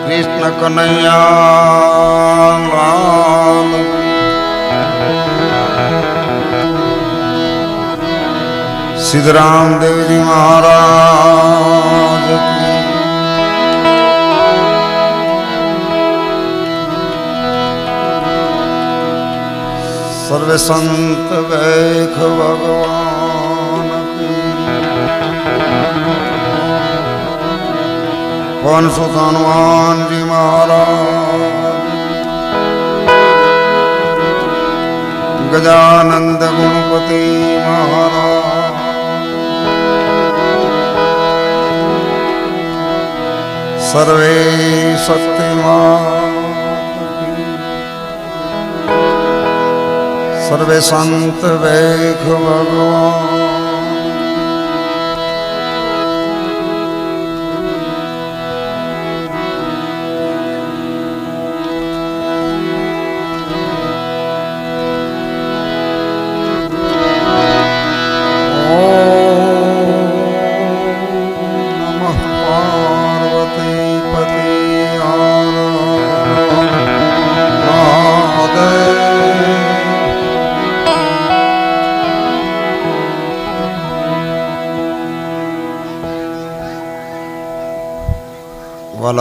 કૃષ્ણ કનૈયા લાલ સિદ્ધરામ દેવજી મહારાજ સર્વે સંત વૈખ ભગવાન પવન સુત હનુમાનજી મહારાજ ગજાનંદ ગુણપતિ મહારાજ સર્વે શક્તિમાન સર્વે સંત વૈખ ભગવાન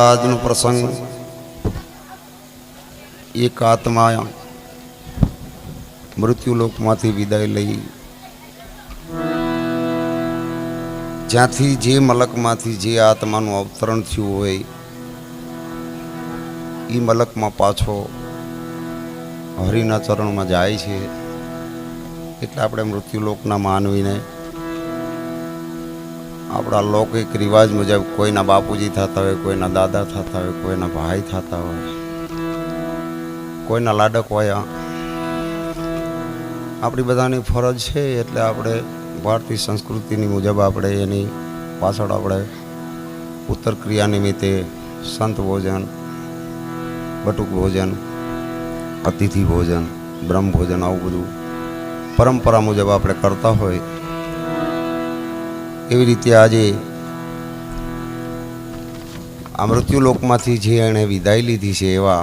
આજનો પ્રસંગ એક આત્મા મૃત્યુલોકમાંથી વિદાય લઈ જ્યાંથી જે મલકમાંથી જે આત્માનું અવતરણ થયું હોય એ મલકમાં પાછો હરિના ચરણમાં જાય છે. એટલે આપણે મૃત્યુલોકના માનવીને આપણા લૌકિક રિવાજ મુજબ કોઈના બાપુજી થતા હોય, કોઈના દાદા થતા હોય, કોઈના ભાઈ થતા હોય, કોઈના લાડક હોય. આપણી બધાની ફરજ છે. એટલે આપણે ભારતીય સંસ્કૃતિની મુજબ આપણે એની પાછળ આપણે ઉત્તર ક્રિયા નિમિત્તે સંત ભોજન, બટુક ભોજન, અતિથિ ભોજન, બ્રહ્મ ભોજન આવું બધું પરંપરા મુજબ આપણે કરતા હોય. એવી રીતે આજે આ મૃત્યુલોકમાંથી જે એણે વિદાય લીધી છે એવા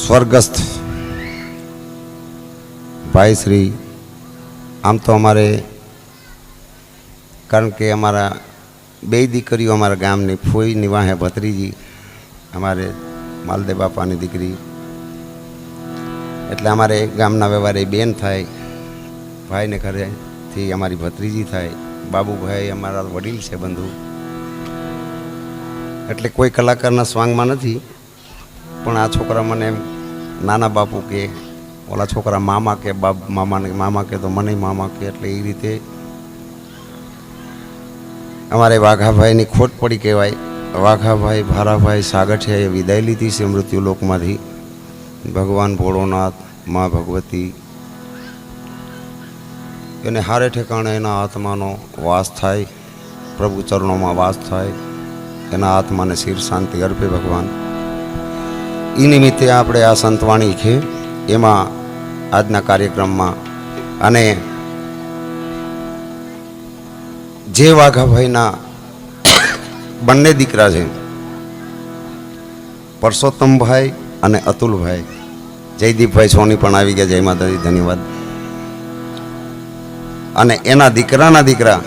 સ્વર્ગસ્થ ભાઈ શ્રી, આમ તો અમારે કારણ કે અમારા બે દીકરીઓ અમારા ગામની ફોઈ નિવાહે ભત્રીજી, અમારે માલદેવ બાપાની દીકરી, એટલે અમારે ગામના વ્યવહારે બેન થાય, ભાઈને ઘરે થી અમારી ભત્રીજી થાય. બાબુભાઈ અમારા વડીલ છે બંધુ, એટલે કોઈ કલાકારના સ્વાંગમાં નથી. પણ આ છોકરા મને એમ નાના બાપુ કે, ઓલા છોકરા મામા કે, મામા કે તો મને મામા કે, એટલે એ રીતે અમારે વાઘાભાઈની ખોટ પડી કહેવાય. વાઘાભાઈ ભારાભાઈ સાગઠિયાએ વિદાય લીધી છે મૃત્યુલોકમાંથી. ભગવાન ભોળોનાથ, મા ભગવતી એને હારે ઠેકાણે એના આત્માનો વાસ થાય, પ્રભુ ચરણોમાં વાસ થાય, એના આત્માને શિર શાંતિ અર્પે ભગવાન. એ નિમિત્તે આપણે આ સંતવાણી છે એમાં આજના કાર્યક્રમમાં, અને જે વાઘાભાઈના બંને દીકરા છે, પરસોત્તમભાઈ અને અતુલભાઈ, જયદીપભાઈ સોની પણ આવી ગયા, જય માતાજી, ધન્યવાદ. અને એના દીકરાના દીકરા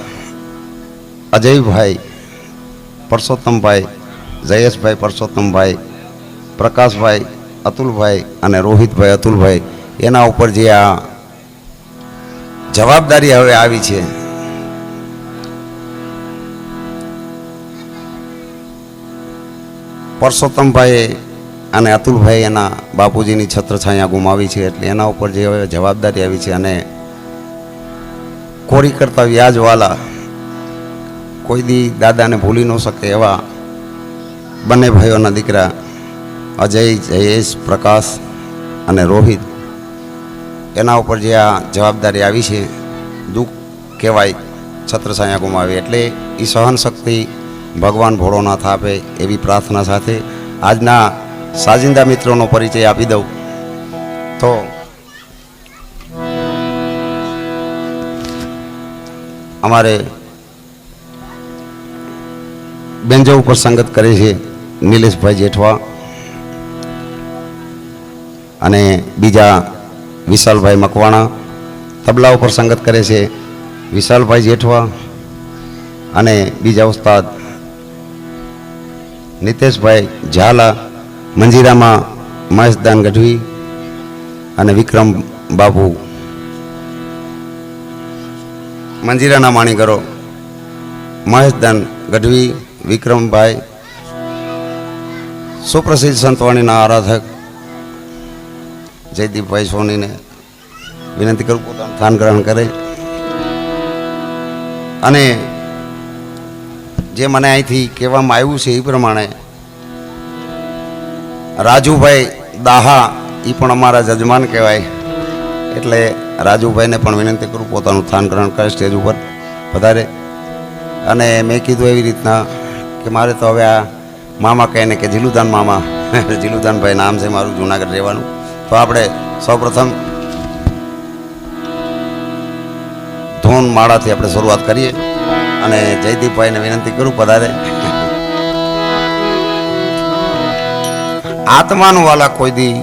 અજયભાઈ પરસોત્તમભાઈ, જયેશભાઈ પરસોત્તમભાઈ, પ્રકાશભાઈ અતુલભાઈ અને રોહિતભાઈ અતુલભાઈ, એના ઉપર જે આ જવાબદારી હવે આવી છે, પરસોત્તમભાઈ અને અતુલભાઈ એના બાપુજીની છત્રછાયા ગુમાવી છે. એટલે એના ઉપર જે હવે જવાબદારી આવી છે, અને કોરી કરતા વ્યાજવાલા કોઈ દી દાદાને ભૂલી ન શકે એવા બંને ભાઈઓના દીકરા અજય, જયેશ, પ્રકાશ અને રોહિત, એના ઉપર જે આ જવાબદારી આવી છે, દુઃખ કહેવાય છત્રછાયા ગુમાવી. એટલે એ સહન શક્તિ ભગવાન ભોળોનાથ આપે એવી પ્રાર્થના સાથે આજના સાજિંદા મિત્રોનો પરિચય આપી દઉં તો અમારે બેન્જો ઉપર સંગત કરે છે નિલેશભાઈ જેઠવા અને બીજા વિશાલભાઈ મકવાણા. તબલા ઉપર સંગત કરે છે વિશાલભાઈ જેઠવા અને બીજા ઉસ્તાદ નિતેશભાઈ ઝાલા. મંજીરામાં મહેશદાન ગઢવી અને વિક્રમ બાબુ. મંજીરાના માણીગરો મહેશદાન ગઢવી, વિક્રમભાઈ. સુપ્રસિદ્ધ સંતવાણીના આરાધક જયદીપભાઈ સોનીને વિનંતી કરું પોતાનું સ્થાન ગ્રહણ કરે. અને જે મને અહીંથી કહેવામાં આવ્યું છે એ પ્રમાણે રાજુભાઈ દાહા એ પણ અમારા જજમાન કહેવાય, એટલે રાજુભાઈને પણ વિનંતી કરું પોતાનું સ્થાન ગ્રહણ કરે સ્ટેજ ઉપર વધારે. અને મેં કીધું એવી રીતના કે મારે તો હવે આ મામા કહીને કે જીલુદાન મામા, જીલુદાનભાઈ નામ છે મારું, જુનાગઢ રહેવાનું. તો આપણે સૌપ્રથમ ધૂન માળાથી આપણે શરૂઆત કરીએ અને જયદીપભાઈને વિનંતી કરું પધારે. આત્માનું વાલા કોઈ દી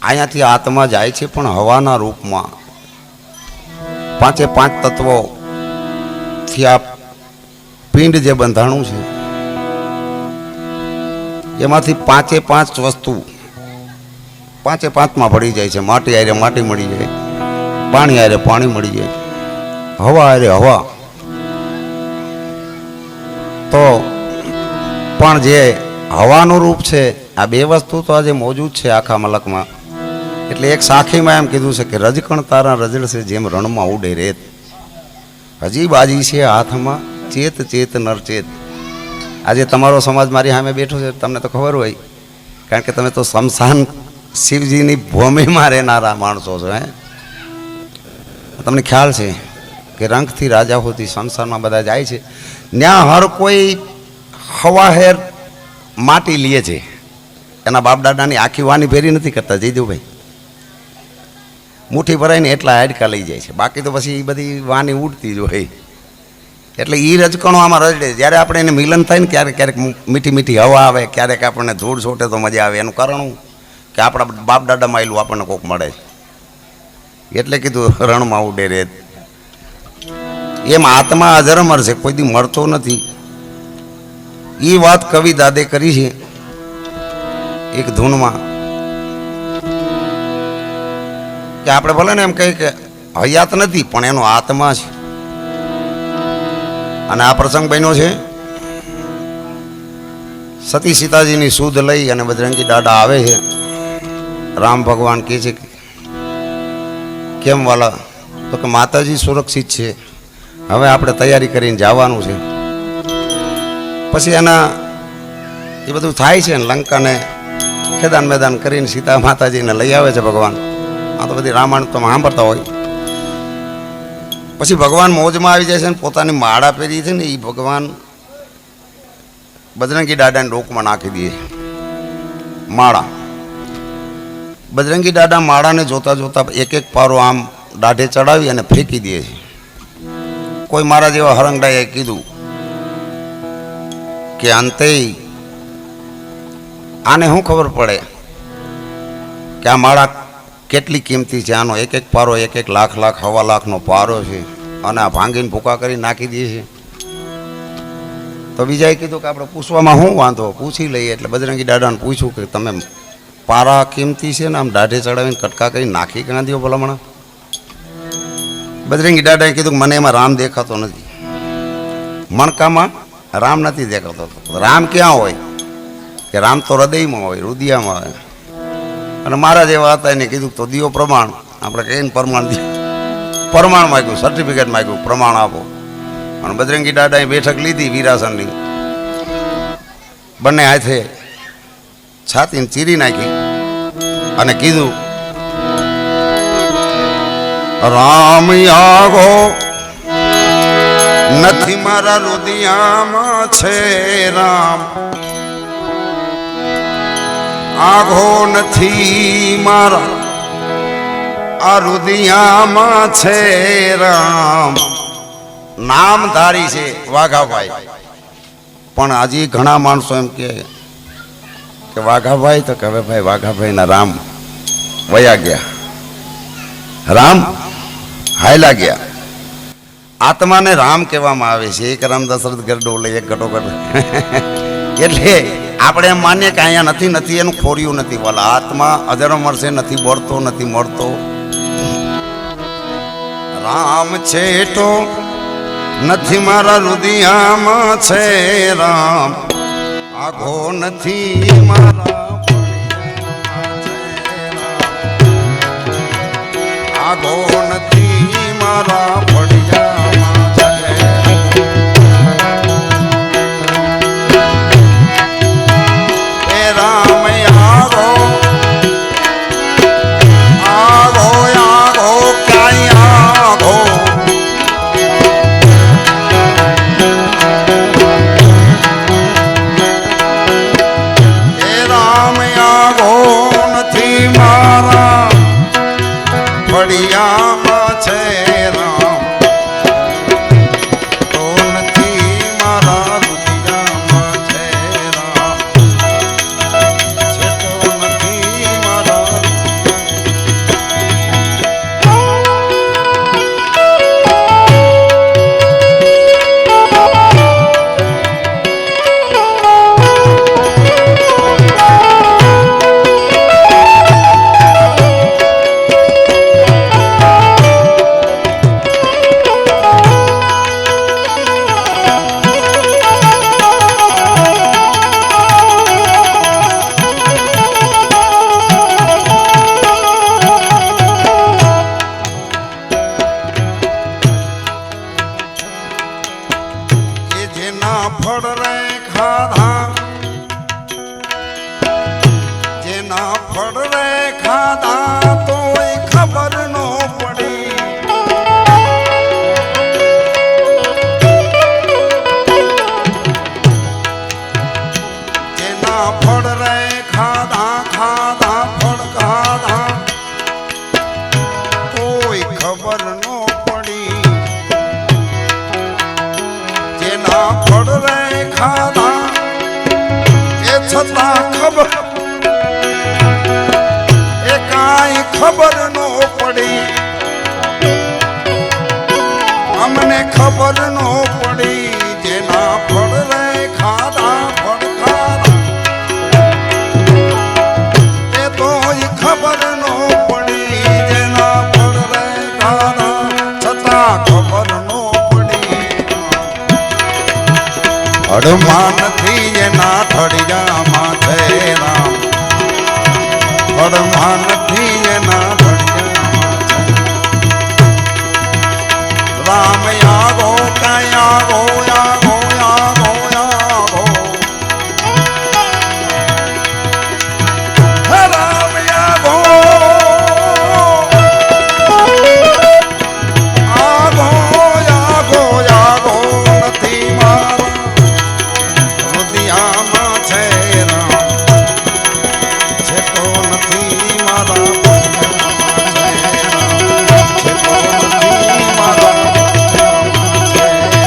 અહીંયાથી આત્મા જાય છે પણ હવાના રૂપમાં. પાંચે પાંચ તત્વોથી આ પિંડ જે બંધાણું છે એમાંથી પાંચે પાંચ વસ્તુ પાંચે પાંચમાં ભળી જાય છે. માટી આરે માટી મળી જાય, પાણી આરે પાણી મળી જાય, હવા આરે હવા. તો પણ જે હવાનું રૂપ છે આ બે વસ્તુ તો આજે મોજૂદ છે આખા મલકમાં. એટલે એક સાખીમાં એમ કીધું છે કે રજકણ તારા રજળશે જેમ રણમાં ઉડે રેત, હજી બાજી છે હાથમાં ચેત ચેત નરચેત. આજે તમારો સમાજ મારી સામે બેઠો છે, તમને તો ખબર હોય, કારણ કે તમે તો શમશાન શિવજીની ભૂમિમાં રહેનારા માણસો છો. તમને ખ્યાલ છે કે રંગથી રાજા હોતી શમશાનમાં બધા જાય છે, ત્યાં હર કોઈ હવાહેર માટી લે છે. એના બાપ દાદાની આખી વાની ફેરી નથી કરતા જયદેવભાઈ, મુઠ્ઠી ભરાઈને એટલા હાડકા લઈ જાય છે, બાકી તો પછી એ બધી વાની ઉડતી જ હોય. એટલે એ રજકણો આમાં રજડે. જ્યારે આપણે એને મિલન થાય ને ક્યારેક ક્યારેક મીઠી મીઠી હવા આવે, ક્યારેક આપણને ધૂળ છોટે તો મજા આવે. એનું કારણ કે આપણા બાપ દાદામાં આવેલું આપણને કોક મળે છે, એટલે કીધું રણમાં ઉડે રેત. એમ આત્મા અજરમર છે, કોઈ દી મળતો નથી. એ વાત કવિ દાદે કરી છે એક ધૂનમાં કે આપણે ભલે ને એમ કહીએ કે હયાત નથી પણ એનો આત્મા છે. અને આ પ્રસંગ બન્યો છે સતી સીતાજીની સુધ લઈ અને બજરંગી દાદા આવે છે. રામ ભગવાન કહે છે કેમ વાલા? તો કે માતાજી સુરક્ષિત છે, હવે આપણે તૈયારી કરીને જવાનું છે. પછી એના એ બધું થાય છે ને લંકાને ખેદાન મેદાન કરીને સીતા માતાજીને લઈ આવે છે ભગવાન. આ તો બધી રામાયણ તમે સાંભળતા હોય. પછી ભગવાન મોજમાં આવી જાય છે ને પોતાની માળા પહેરી છે ને એ ભગવાન બજરંગી દાદાને ડોકમાં નાખી દે માળા. બજરંગી દાદા માળાને જોતા જોતા એક એક પારો આમ દાઢે ચડાવી અને ફેંકી દે છે. કોઈ મારા જેવા હરંગડાએ કીધું કે અંતે આને શું ખબર પડે કે આ માળા કેટલી કિંમતી છે? આનો એક એક પારો એક એક લાખ લાખ હવા લાખનો પારો છે અને આ ભાંગીને ભૂકા કરી નાખી દે છે. તો બીજાએ કીધું કે આપણે પૂછવામાં શું વાંધો, પૂછી લઈએ. એટલે બજરંગી દાદાને પૂછ્યું કે તમે પારા કિંમતી છે ને આમ દાઢે ચડાવીને કટકા કરી નાખી ક્યાં દો ભલામણા? બજરંગી દાદાએ કીધું કે મને એમાં રામ દેખાતો નથી, મણકામાં રામ નથી દેખાતો. રામ ક્યાં હોય? કે રામ તો હૃદયમાં હોય, રુદિયામાં હોય. અને મારા જેવા હતા એને કીધું તો દિયો પ્રમાણ. આપણે કહીને પ્રમાણ પ્રમાણ માગ્યું, સર્ટિફિકેટ માગ્યું, પ્રમાણ આપો. અને બજરંગી દાદાએ બેઠક લીધી વીરાસનની, બંને હાથે છાતીને ચીરી નાખી અને કીધું રામ આગો નથી મારા રુદિયામાં છે રામ, આઘો નથી મારા આ રુદિયામાં છે રામ. નામધારી છે વાઘાભાઈ, પણ હજી ઘણા માણસો એમ કે વાઘાભાઈ, તો કે હવે ભાઈ વાઘાભાઈના રામ વયા ગયા, રામ હાયલા ગયા. આત્માને રામ કહેવામાં આવે છે. એક રામ દશરથ ગરડો લે એક ઘટોઘટ. એટલે આપણે એમ માનીએ કે અહીંયા નથી એનું ખોર્યું નથી. વાલા આત્મા અજર મળશે, નથી બોલતો, નથી મળતો. રામ છેટો નથી મારા રુદિયામાં છે રામ, આઘો નથી મારા આઘો નથી મારા ફળિયામાં છે. એ રામ આઘો આઘો આઘો કાંઈ આઘો. ફળિયામાં છે રામ, તો નથી મારા રુદિયામાં છે રામ, છે તો નથી મારા ફળ રે ખાધા, જેના ફળ રે ખાધા તો ખબર નો પડી. જેના ફળ રે ખાધા ખાધા ફળ ખાધા કોઈ ખબર નો પડી. જેના ફળ રે ખાધા એ છતાં ખબર એ કાંઈ ખબર નો પડી. અમને ખબર નો પડી. જેના ફળ રે ખાધા ફળ ખાધા એ તોય ખબર નો પડી. જેના ફળ રે ખાધા છતાં ખબર નો પડી. અડમા નથી એના ઠળિયામાં છે રામ, અડમા નથી એના ઠળિયામાં છે રામ. આગો કાંઈ આગો આગો આગો આગો રામ આગો આગો આગો આગો નથી મારા રુદિયામાં છે રામ, છે તો નથી મારા ફળિયામાં છે રામ, છે તો નથી મારા ફળિયામાં છે રામ, છે તો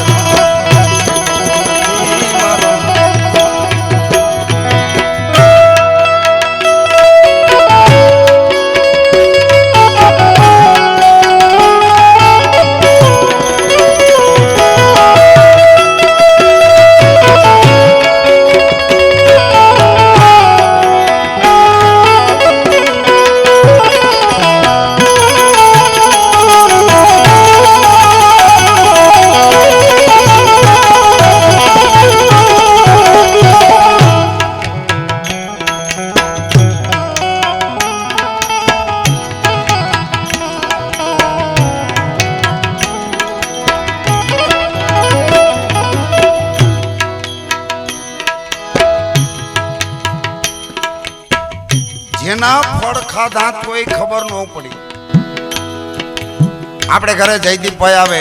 જેના ફળ ખાધા તોય ખબર ન પડી. આપણે ઘરે જયદીપભાઈ આવે,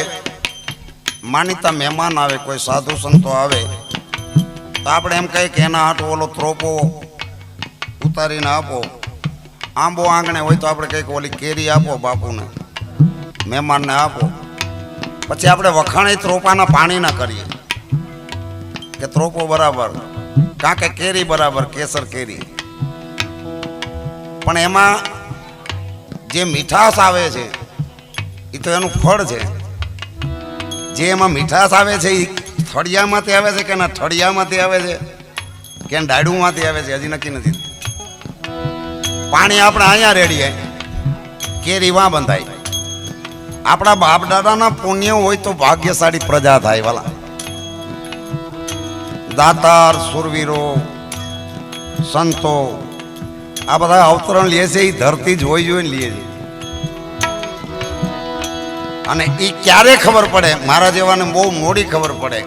માનીતા મહેમાન આવે, કોઈ સાધુ સંતો આવે તો આપણે એમ કહીએ કે એના હાટો ઓલો ત્રોપો ઉતારીને આપો. આંબો આંગણે હોય તો આપણે કંઈક ઓલી કેરી આપો બાપુને, મહેમાનને આપો. પછી આપણે વખાણે ત્રોપાના પાણી ના કરીએ. કે ત્રોપો બરાબર, કાં કે કેરી બરાબર, કેસર કેરી. પણ એમાં જે મીઠાશ આવે છે એ તો એનું ફળ છે. જે એમાં મીઠાશ આવે છે એ થળિયામાંથી આવે છે કે ના ઠળિયામાંથી આવે છે કે ડાયડુંમાંથી આવે છે હજી નક્કી નથી. પાણી આપણે અહીંયા રેડીએ, કેરી વાં બંધાય. આપણા બાપ દાદાના પુણ્ય હોય તો ભાગ્યશાળી પ્રજા થાય. વાલા દાતાર, સુરવીરો, સંતો આ બધા અવતરણ લે છે એ ધરતી જોઈ જોઈને લે છે. અને એ ક્યારે ખબર પડે? મારા જેવાને બહુ મોડી ખબર પડે.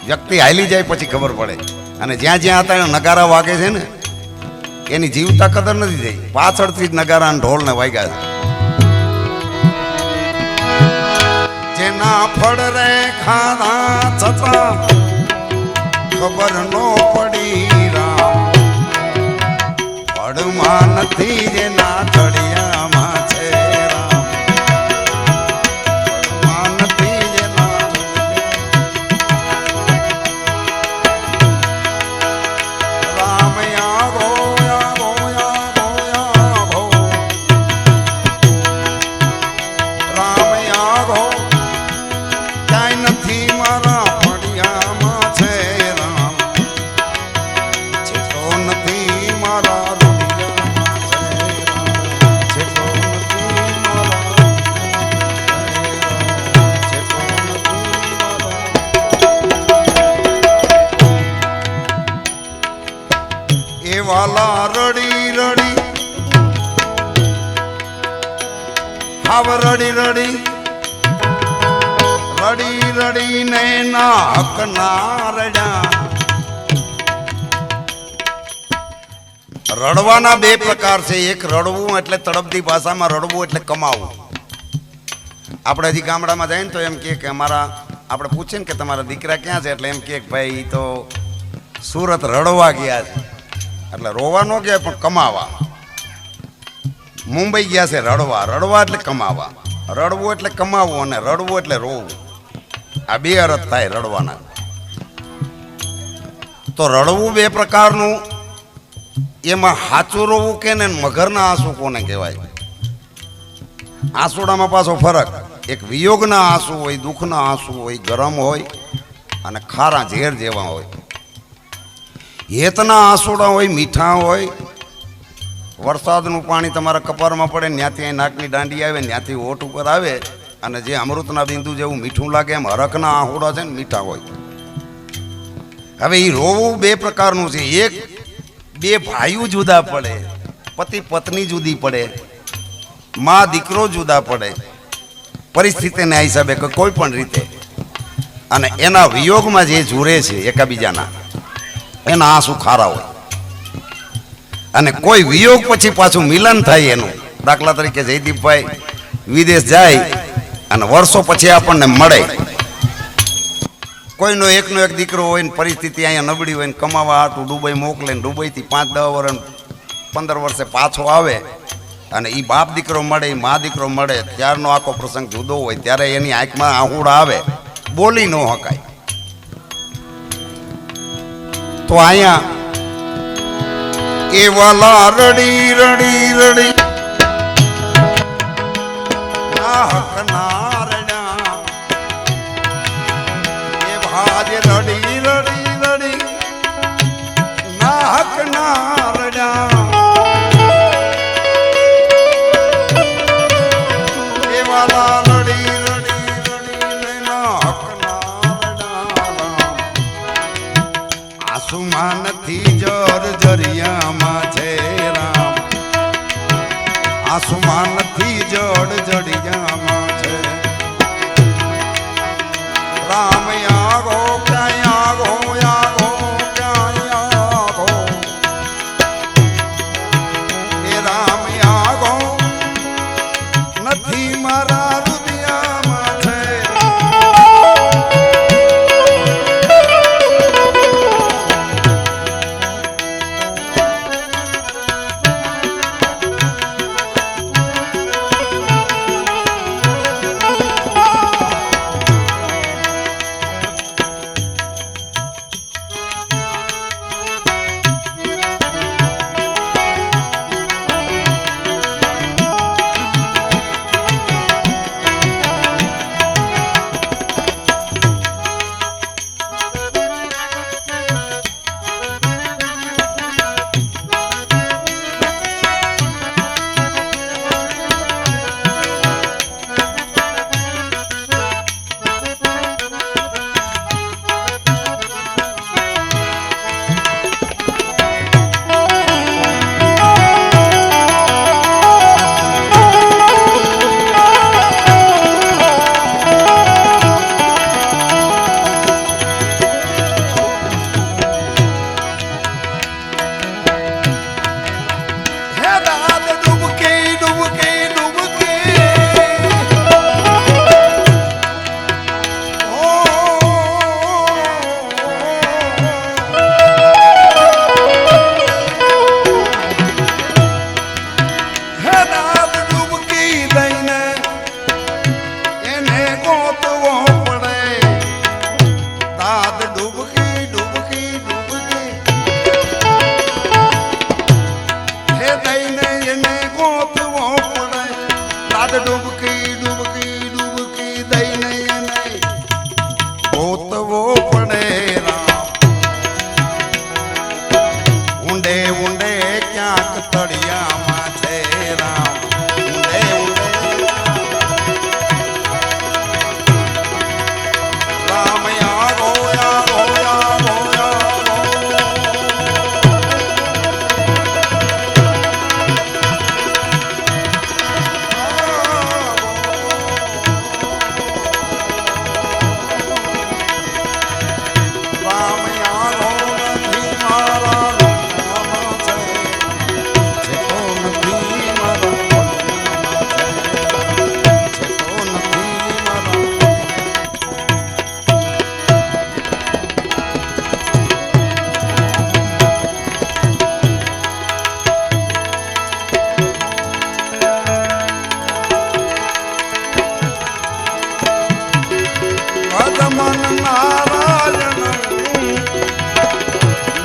વ્યક્તિ હાલી જાય પછી ખબર પડે. અને જ્યાં જ્યાં હતા નગારા વાગે છે ને એની જીવતા કદર નથી થઈ. પાછળથી જ નગારા ઢોલ ને વાગ્યા છે. જેના ફળ રે ખાધા છતાં ખબર નો પડી રામ, ફળમાં નથી જેના ઠળિયામાં છે રામ, ફળમાં નથી જેના રામ યાગો યાગો યાગો યાગો રામ યાગો ક્યાંય નથી મારા ફળિયામાં છે રામ, છેટો નથી મારા રૂપિયામાં છે રામ, છેટો નથી મારા છેટો નથી મારા. એ વાલા રડી રડી હાવ રડી રડી રડી રડીને નાક ના રડ્યા. રડવાના બે પ્રકાર છે. એક રડવું એટલે તળપદી ભાષામાં રડવું એટલે કમાવું. આપણે હજી ગામડામાં જાય ને તો એમ કે અમારા આપણે પૂછીએ ને કે તમારા દીકરા ક્યાં છે એટલે એમ કે ભાઈ તો સુરત રડવા ગયા છે. એટલે રોવા ન ગયા પણ કમાવા. મુંબઈ ગયા છે રડવા. રડવા એટલે કમાવા. રડવું એટલે કમાવું અને રડવું એટલે રોવું. આ બે અર્થ થાય રડવાના. તો રડવું બે પ્રકારનું. એમાં હાચું રોવું કે ને મગરના આંસુ કોને કહેવાય? આંસુડામાં પાછો ફરક. એક વિયોગના આંસુ હોય, દુઃખના આંસુ હોય, ગરમ હોય અને ખારા ઝેર જેવા હોય. હેતના આંસુડા હોય, મીઠા હોય. વરસાદનું પાણી તમારા કપારમાં પડે, ત્યાંથી અહીં નાકની દાંડી આવે, ત્યાંથી હોઠ ઉપર આવે અને જે અમૃતના બિંદુ જેવું મીઠું લાગે એમ હરકના આંસુડા છે ને મીઠા હોય. હવે એ રોવું બે પ્રકારનું છે. એક બે ભાઈઓ જુદા પડે, પતિ પત્ની જુદી પડે, માં દીકરો જુદા પડે પરિસ્થિતિના હિસાબે કે કોઈ પણ રીતે. અને એના વિયોગમાં જે ઝૂરે છે એકાબીજાના એના આંસુ ખારા હોય. અને કોઈ વિયોગ પછી પાછું મિલન થાય એનું. દાખલા તરીકે જયદીપભાઈ વિદેશ જાય અને વર્ષો પછી આપણને મળે. કોઈનો એકનો એક દીકરો હોય ને પરિસ્થિતિ અહીંયા નબળી હોય ને કમાવા હાટું દુબઈ મોકલે ને દુબઈથી 5-10 વર્ષ 15 વર્ષે પાછો આવે અને એ બાપ દીકરો મળે, એ મા દીકરો મળે, ત્યારનો આખો પ્રસંગ જુદો હોય. ત્યારે એની આંખમાં આહુડા આવે, બોલી ન હકાય. તો અહીંયા એ વાલા રડી રડી રડી નાહક ના રડ્યા. એ ભાજ રડી રડી રડી નાહક ના રડ્યા. એ વાલા રડી રડી રડી નાહક ના રડ્યા. આંસુમાં નથી જર જરિયામાં છે રામ, આંસુમાં નથી જડ જડિયામાં છે રામ. યાગો ક્યાં યાગો યાગો ક્યાં યાગો એ રામ યાગો નથી મારા હૃદયમાં છે. ગોતવો પડે રામ ઊંડે ઊંડે ક્યાંક તળિયામાં છે રામ ઊંડે ઊંડે રામ યા રોયા રોયા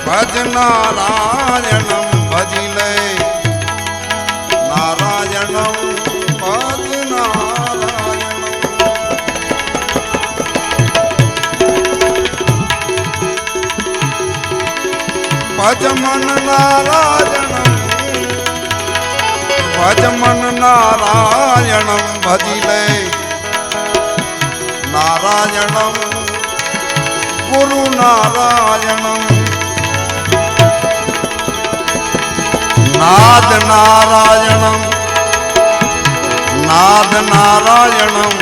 ભજ નારાયણમ ભજી લે નારાયણમ ભજ નારાયણમ ભજ મન નારાયણમ ભજ મન નારાયણમ ભજી લે નારાયણમ ગુરુ નારાયણમ નાદ નારાયણમ નાદ નારાયણમ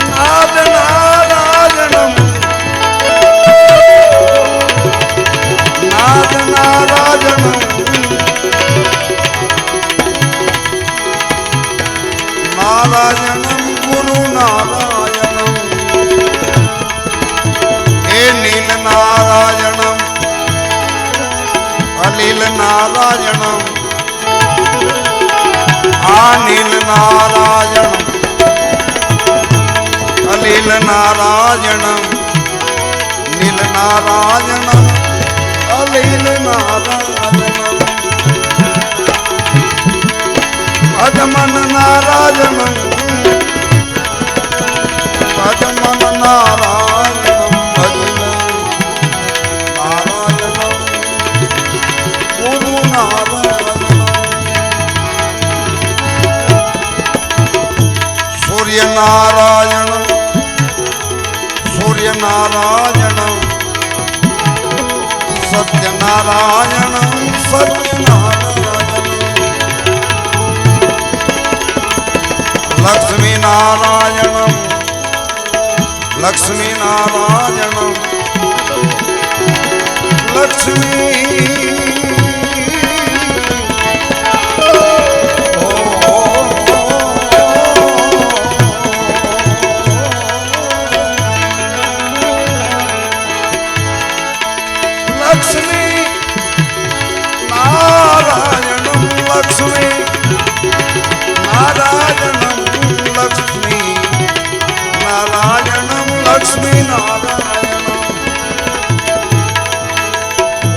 નાદ નારાયણમ નાદ નારાયણમ નારાયણમ ગુરુ નારાયણમ હે નીલ નારાયણમ અનિલ નારાયણમ આ નીલ નારાયણમ અનિલ નારાયણમ નીલ નારાયણમ અનિલ નારાયણમ ભજમન નારાયણમ ભજમન નારાયણમ ભજન નારાયણમ ગુરુ નારાયણમ સૂર્ય નારાયણમ સૂર્ય નારાયણમ સત્ય નારાયણમ સત્ય નારાયણમ લક્ષ્મી નારાયણમ લક્ષ્મી નારાયણમ લક્ષ્મી લક્ષ્મી નારાયણમ લક્ષ્મી નારાયણમ લક્ષ્મી નારાયણમ લક્ષ્મી નારાયણમ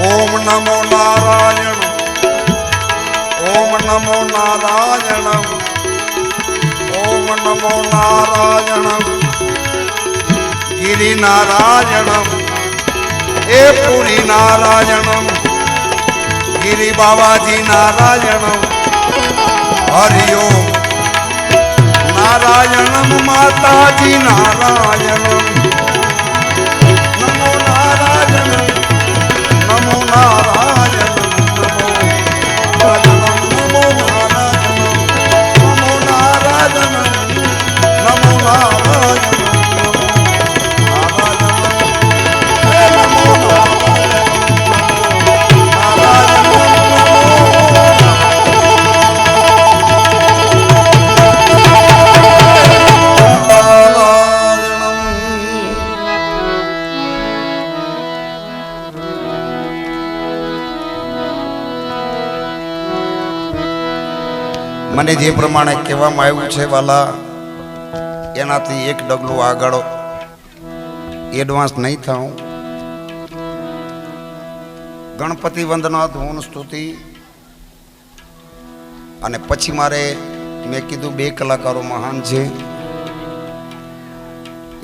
ઓમ નમો નારાયણ ઓમ નમો નારાયણમ ઓમ નમો નારાયણમ ગિરિ નારાયણમ એ પુરી નારાયણમ ગિરિ બાબાજી નારાયણમ હરિઓમ નારાયણમ માતાજી નારાયણમ નમો નારાયણમ નમો નારાયણમ નમો નારાયણમ નમો નારાયણમ નમો નારાયણમ નમો નારાયણમ મને જે પ્રમાણે કહેવામાં આવ્યું છે વાલા એનાથી એક ડગલું આગળ એડવાન્સ નહીં થાઉં ગણપતિ વંદના ધૂન સ્તુતિ અને પછી મારે મેં કીધું બે કલાકારો મહાન છે,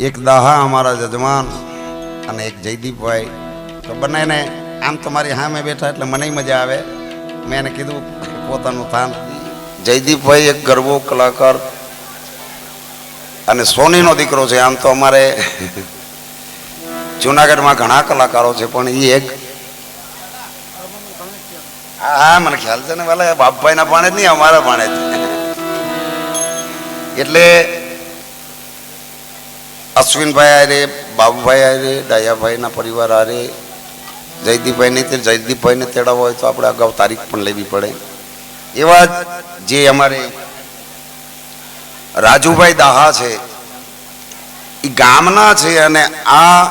એક દાહા અમારા જજમાન અને એક જયદીપભાઈ. તો બંનેને આમ તમારી સામે બેઠા એટલે મને મજા આવે. મેં એને કીધું પોતાનું થાન. જયદીપભાઈ એક ગરબો કલાકાર અને સોનીનો દીકરો છે. આમ તો અમારે જુનાગઢમાં ઘણા કલાકારો છે પણ એ એક, હા મને ખ્યાલ છે ને, ભલે બાપભાઈના પાણે જ નહીં, અમારા પાણે જ. એટલે અશ્વિનભાઈ આરે, બાબુભાઈ આરે, ડાયાભાઈના પરિવાર આરે, જયદીપભાઈ નહીં તે જયદીપભાઈને તેડાવવા હોય તો આપણે અગાઉ તારીખ પણ લેવી પડે. એવા જે અમારે રાજુભાઈ દાહા છે એ ગામના છે અને આ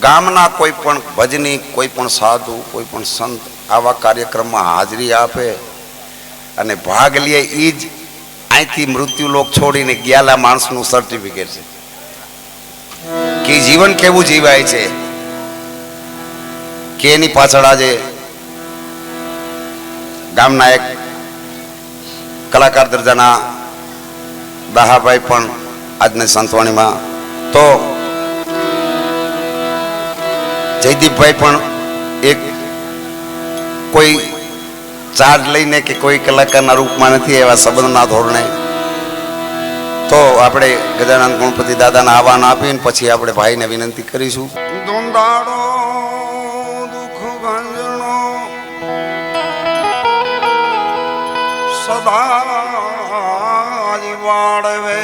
ગામના કોઈ પણ ભજની, કોઈ પણ સાધુ, કોઈ પણ સંત આવા કાર્યક્રમમાં હાજરી આપે અને ભાગ લે, એ જ અહીંથી મૃત્યુલોક છોડીને ગયેલા માણસનું સર્ટિફિકેટ છે કે જીવન કેવું જીવાય છે. કે એની પાછળ આજે ગામના એક કલાકાર દરજાના દાહાભાઈ પણ આજની સંતવાણીમાં, તો જયદીપભાઈ પણ એક કોઈ ચાર્જ લઈને કે કોઈ કલાકારના રૂપમાં નથી, એવા સંબંધના ધોરણે. તો આપણે ગજાનંદ ગણપતિ દાદાના આહવાન આપીને પછી આપણે ભાઈને વિનંતી કરીશું. દોંદાડો દુઃખ ભંજણો સદા વાળવે,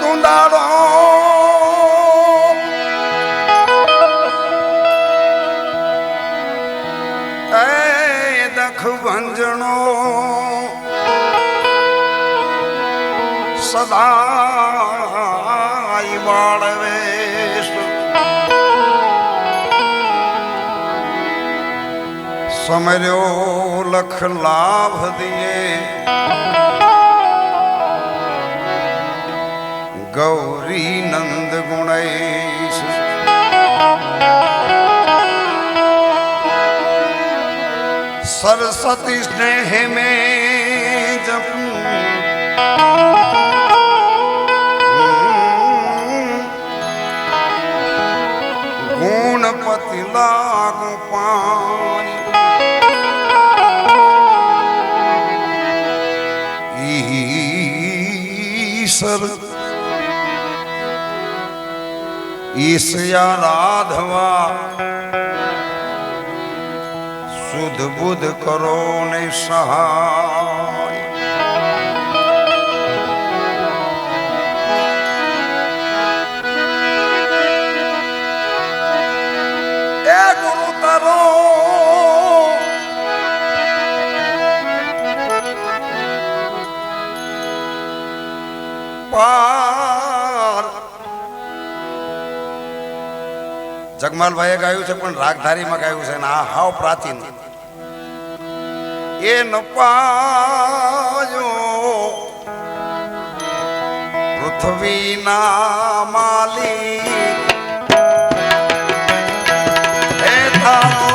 દોંદાડો ભંજણો સદા વાળવે, સમર્યો લખ લાભ દિયે ગૌરી નંદ ગુણેશ. सरस्वती स्नेह में जब गुणपति लागू पानी, ईश्वर ईसया राधवा શુદ્ધ બુદ્ધ કરો ને સહાય. એ ગુરુ તરો પાર. જગમાલભાઈએ ગાયું છે પણ રાગધારીમાં ગાયું છે, આ હાવ પ્રાચીન. એ ન પાયો પૃથ્વીના માલિક હે તારો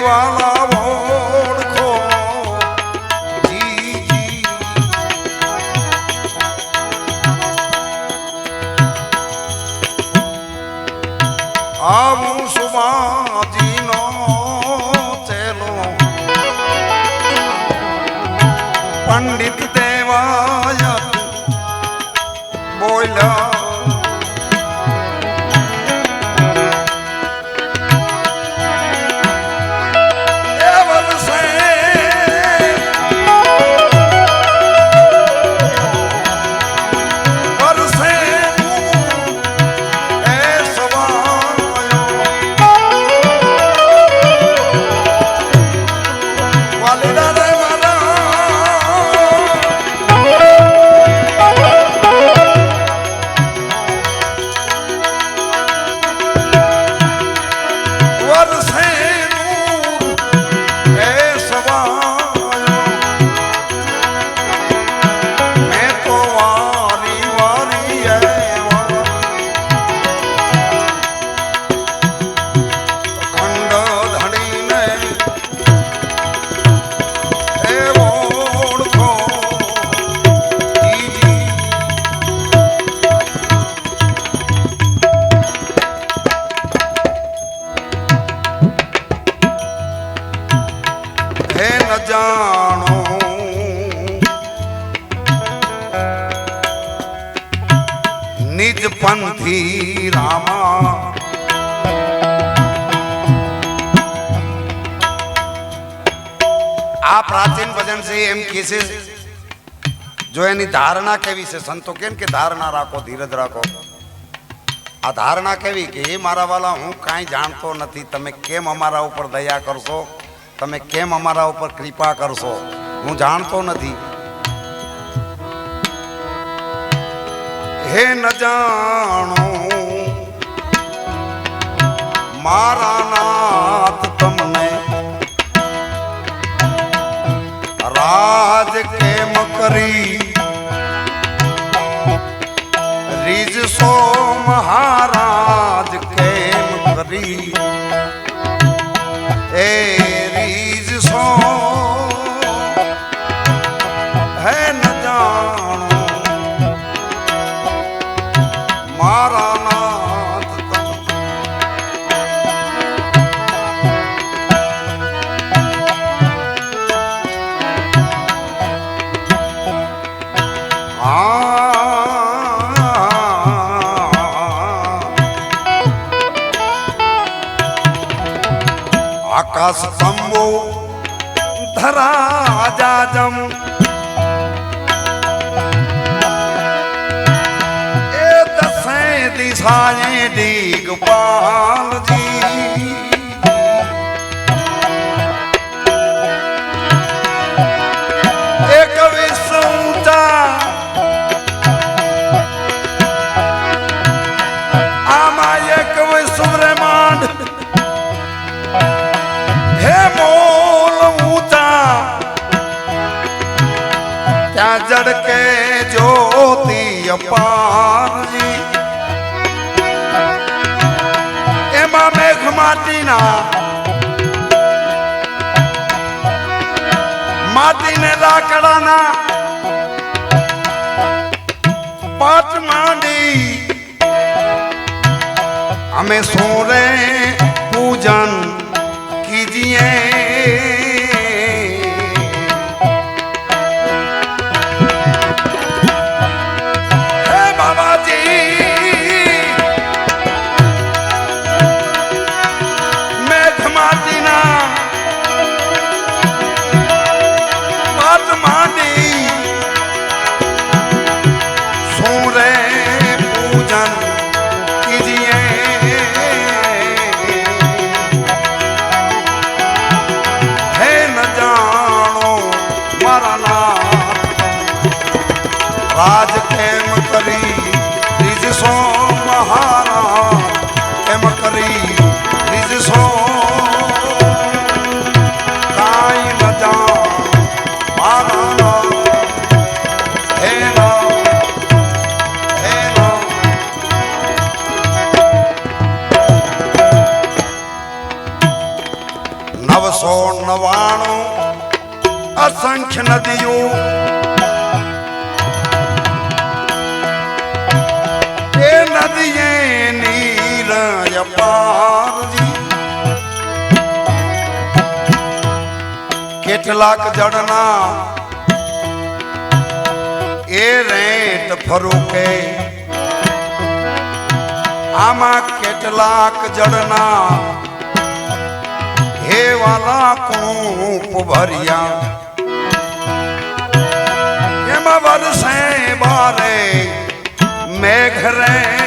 વાલા ઓળખો જી આવું સુમાજીનો ચેલો પંડિત દેવાયત બોલ્યા જાણો નિજ પંથી રામા આ પ્રાચીન ભજન છે એમ કે છે જો એની ધારણા કેવી છે સંતો કેમ કે ધારણા રાખો ધીરજ રાખો આ ધારણા કેવી કે હે મારા વાલા હું કાંઈ જાણતો નથી તમે કેમ અમારા ઉપર દયા કરશો તમે કેમ અમારા ઉપર કૃપા કરશો હું જાણતો નથી હે ન જાણો મારા નાથ તમને રાજ કેમ કરી રીઝશો મહારાજ કેમ કરી એ રીઝશો હે ન જાણો મારા નાથ આકાશ તંબુ ધરા જાજમ એ દસે દિશાએ દિગપાલજી એક વિશ્વ ઊંચા આમાં એક વિશ્વ બ્રહ્માંડ ત્યાં જડકે જ્યોતિ અપારજી એમાં મેઘ માટીના માટીને લાકડાના પાટ માંડી અમે સોરે પૂજન કીજીએ નવાણું અસંખ્ય નદીઓ એ નદીએ નીર અપારજી કેટલાક જળના એ રેટ ફરૂકે આમાં કેટલાક જળના હે વાલા કૂપ ભર્યા એમાં વરસે બારે મેઘ રે